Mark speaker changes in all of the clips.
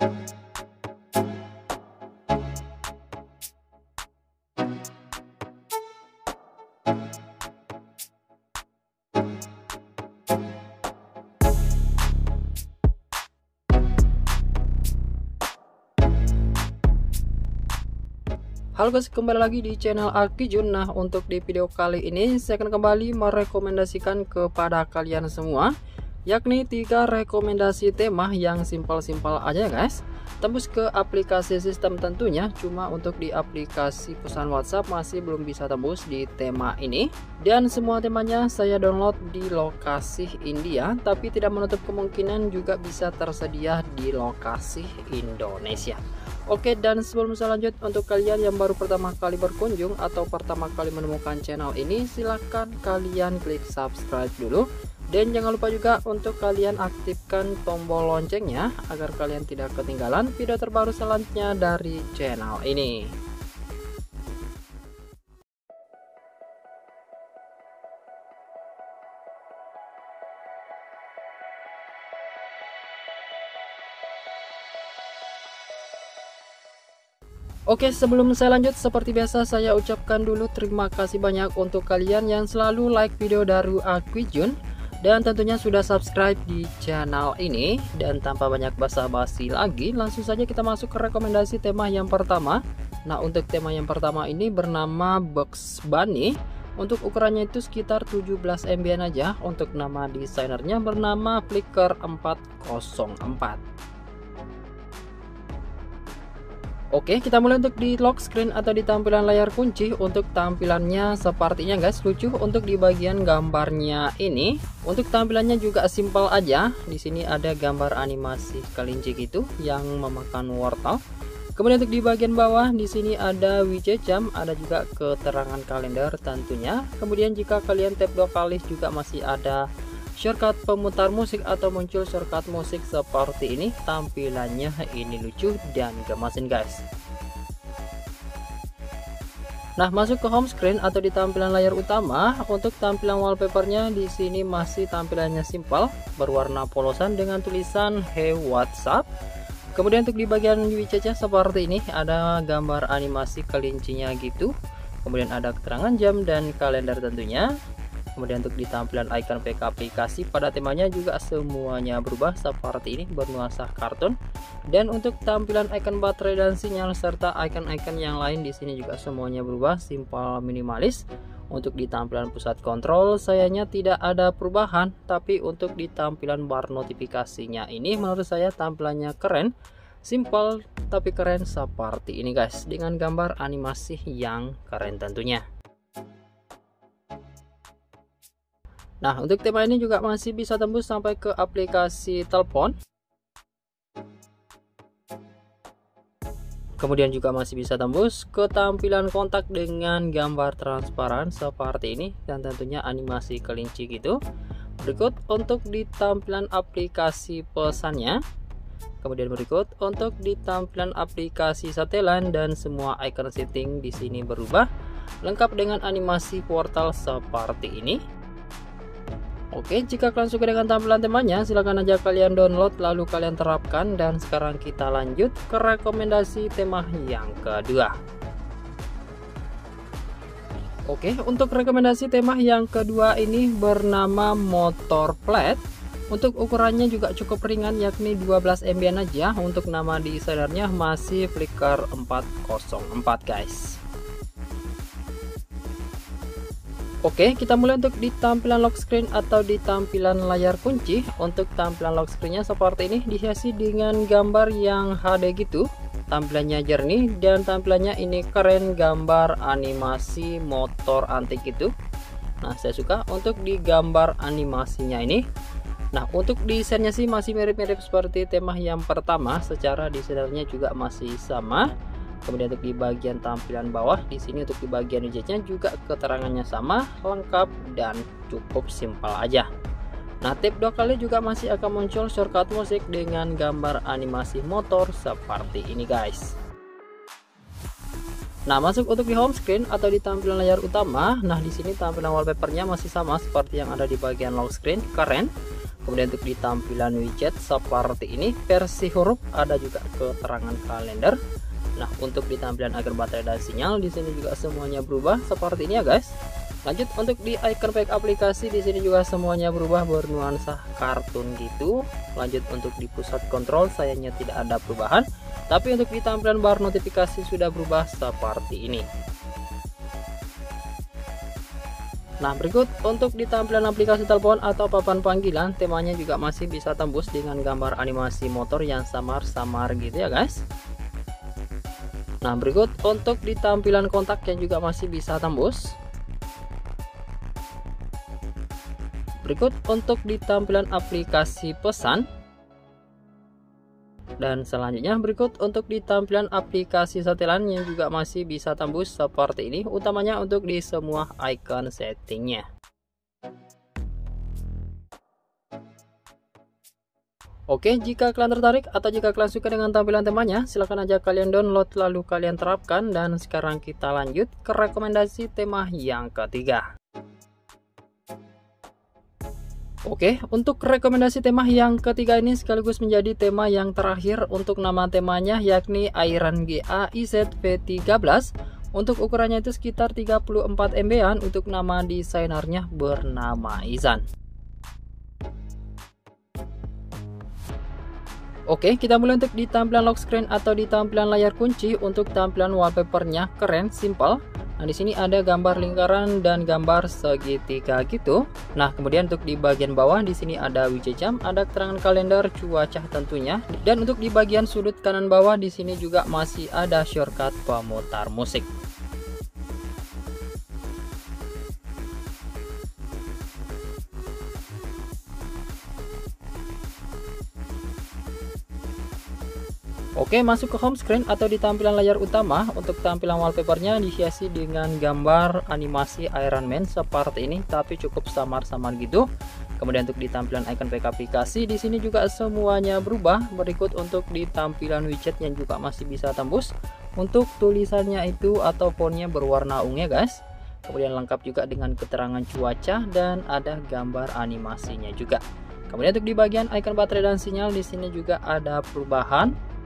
Speaker 1: Halo guys, kembali lagi di channel Akijun. Nah, untuk di video kali ini saya akan kembali merekomendasikan kepada kalian semua, yakni 3 rekomendasi tema yang simpel-simpel aja guys. Tembus ke aplikasi sistem tentunya, cuma untuk di aplikasi pesan WhatsApp masih belum bisa tembus di tema ini. Dan semua temanya saya download di lokasi India, tapi tidak menutup kemungkinan juga bisa tersedia di lokasi Indonesia. Oke, dan sebelum saya lanjut, untuk kalian yang baru pertama kali berkunjung atau pertama kali menemukan channel ini, silahkan kalian klik subscribe dulu. Dan jangan lupa juga untuk kalian aktifkan tombol loncengnya agar kalian tidak ketinggalan video terbaru selanjutnya dari channel ini. Oke, sebelum saya lanjut, seperti biasa saya ucapkan dulu terima kasih banyak untuk kalian yang selalu like video dari Akijun dan tentunya sudah subscribe di channel ini. Dan tanpa banyak basa-basi lagi, langsung saja kita masuk ke rekomendasi tema yang pertama. Nah, untuk tema yang pertama ini bernama Bugs Bunny. Untuk ukurannya itu sekitar 17 MB aja. Untuk nama desainernya bernama Flicker 404. Oke, kita mulai untuk di lock screen atau di tampilan layar kunci. Untuk tampilannya sepertinya guys, lucu untuk di bagian gambarnya ini. Untuk tampilannya juga simpel aja. Di sini ada gambar animasi kelinci gitu yang memakan wortel. Kemudian untuk di bagian bawah di sini ada widget jam, ada juga keterangan kalender tentunya. Kemudian jika kalian tap 2 kali juga masih ada shortcut pemutar musik atau muncul shortcut musik seperti ini. Tampilannya ini lucu dan gemasin guys. Nah, masuk ke home screen atau di tampilan layar utama. Untuk tampilan wallpapernya di sini masih tampilannya simpel, berwarna polosan dengan tulisan Hey WhatsApp. Kemudian untuk di bagian widgetnya seperti ini, ada gambar animasi kelincinya gitu. Kemudian ada keterangan jam dan kalender tentunya. Kemudian untuk di tampilan icon PK aplikasi pada temanya juga semuanya berubah seperti ini, bernuansa kartun. Dan untuk tampilan icon baterai dan sinyal serta icon-icon yang lain di sini juga semuanya berubah, simpel minimalis. Untuk di tampilan pusat kontrol sayanya tidak ada perubahan, tapi untuk di tampilan bar notifikasinya ini menurut saya tampilannya keren, simpel tapi keren seperti ini guys, dengan gambar animasi yang keren tentunya. Nah, untuk tema ini juga masih bisa tembus sampai ke aplikasi telepon. Kemudian juga masih bisa tembus ke tampilan kontak dengan gambar transparan seperti ini dan tentunya animasi kelinci gitu. Berikut untuk di tampilan aplikasi pesannya. Kemudian berikut untuk di tampilan aplikasi setelan dan semua icon setting di sini berubah, lengkap dengan animasi portal seperti ini. Oke, jika kalian suka dengan tampilan temanya, silahkan aja kalian download lalu kalian terapkan. Dan sekarang kita lanjut ke rekomendasi tema yang kedua. Oke, untuk rekomendasi tema yang kedua ini bernama Motor Plate. Untuk ukurannya juga cukup ringan, yakni 12 MB aja. Untuk nama desainernya masih Flicker 404 guys. Oke, kita mulai untuk di tampilan lock screen atau di tampilan layar kunci. Untuk tampilan lock screennya seperti ini, dihiasi dengan gambar yang HD gitu. Tampilannya jernih dan tampilannya ini keren, gambar animasi motor antik gitu. Nah, saya suka untuk di gambar animasinya ini. Nah, untuk desainnya sih masih mirip-mirip seperti tema yang pertama, secara desainernya juga masih sama. Kemudian untuk di bagian tampilan bawah di sini untuk di bagian widgetnya juga keterangannya sama, lengkap dan cukup simpel aja. Nah, tap 2 kali juga masih akan muncul shortcut musik dengan gambar animasi motor seperti ini guys. Nah, masuk untuk di home screen atau di tampilan layar utama. Nah, di sini tampilan wallpapernya masih sama seperti yang ada di bagian lock screen, keren. Kemudian untuk di tampilan widget seperti ini, versi huruf, ada juga keterangan kalender. Nah, untuk di tampilan agar baterai dan sinyal di sini juga semuanya berubah seperti ini ya guys. Lanjut untuk di icon back aplikasi di sini juga semuanya berubah bernuansa kartun gitu. Lanjut untuk di pusat kontrol sayangnya tidak ada perubahan, tapi untuk di tampilan bar notifikasi sudah berubah seperti ini. Nah, berikut untuk di tampilan aplikasi telepon atau papan panggilan, temanya juga masih bisa tembus dengan gambar animasi motor yang samar-samar gitu ya guys. Nah, berikut untuk di tampilan kontak yang juga masih bisa tembus. Berikut untuk di tampilan aplikasi pesan. Dan selanjutnya berikut untuk di tampilan aplikasi setelan yang juga masih bisa tembus seperti ini, utamanya untuk di semua icon settingnya. Oke, jika kalian tertarik atau jika kalian suka dengan tampilan temanya, silahkan aja kalian download lalu kalian terapkan. Dan sekarang kita lanjut ke rekomendasi tema yang ketiga. Oke, untuk rekomendasi tema yang ketiga ini sekaligus menjadi tema yang terakhir untuk nama temanya, yakni Iron GA IZV13. Untuk ukurannya itu sekitar 34 MB-an, untuk nama desainernya bernama Izan. Oke, kita mulai untuk di tampilan lock screen atau di tampilan layar kunci. Untuk tampilan wallpapernya keren, simple. Nah, di sini ada gambar lingkaran dan gambar segitiga gitu. Nah, kemudian untuk di bagian bawah di sini ada widget jam, ada keterangan kalender, cuaca tentunya. Dan untuk di bagian sudut kanan bawah di sini juga masih ada shortcut pemutar musik. Oke, masuk ke home screen atau di tampilan layar utama. Untuk tampilan wallpapernya dihiasi dengan gambar animasi Iron Man seperti ini, tapi cukup samar-samar gitu. Kemudian untuk di tampilan icon back aplikasi di sini juga semuanya berubah. Berikut untuk di tampilan widget yang juga masih bisa tembus. Untuk tulisannya itu atau fontnya berwarna ungu ya guys. Kemudian lengkap juga dengan keterangan cuaca dan ada gambar animasinya juga. Kemudian untuk di bagian icon baterai dan sinyal di sini juga ada perubahan.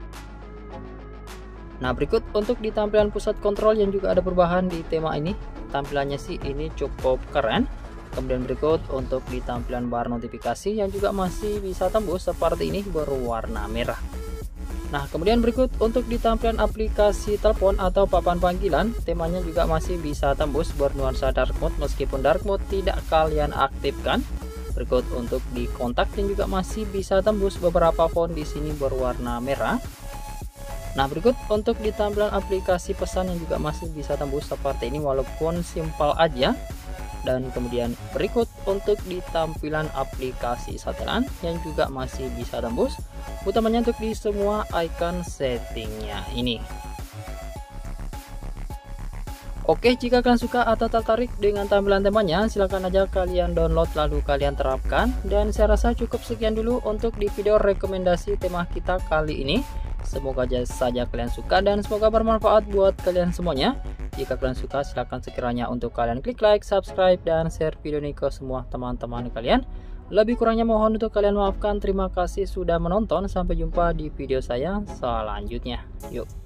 Speaker 1: Nah, berikut untuk di tampilan pusat kontrol yang juga ada perubahan di tema ini. Tampilannya sih ini cukup keren. Kemudian berikut untuk di tampilan bar notifikasi yang juga masih bisa tembus seperti ini berwarna merah. Nah, kemudian berikut untuk di tampilan aplikasi telepon atau papan panggilan, temanya juga masih bisa tembus bernuansa dark mode meskipun dark mode tidak kalian aktifkan. Berikut untuk di kontak yang juga masih bisa tembus beberapa font di sini berwarna merah. Nah, berikut untuk di tampilan aplikasi pesan yang juga masih bisa tembus seperti ini walaupun simpel aja. Dan kemudian berikut untuk di tampilan aplikasi satelan yang juga masih bisa tembus, utamanya untuk di semua icon settingnya ini. Oke, jika kalian suka atau tertarik dengan tampilan temanya, silahkan aja kalian download lalu kalian terapkan. Dan saya rasa cukup sekian dulu untuk di video rekomendasi tema kita kali ini. Semoga saja kalian suka dan semoga bermanfaat buat kalian semuanya. Jika kalian suka, silahkan sekiranya untuk kalian klik like, subscribe, dan share video ini ke semua teman-teman kalian. Lebih kurangnya mohon untuk kalian maafkan. Terima kasih sudah menonton. Sampai jumpa di video saya selanjutnya. Yuk.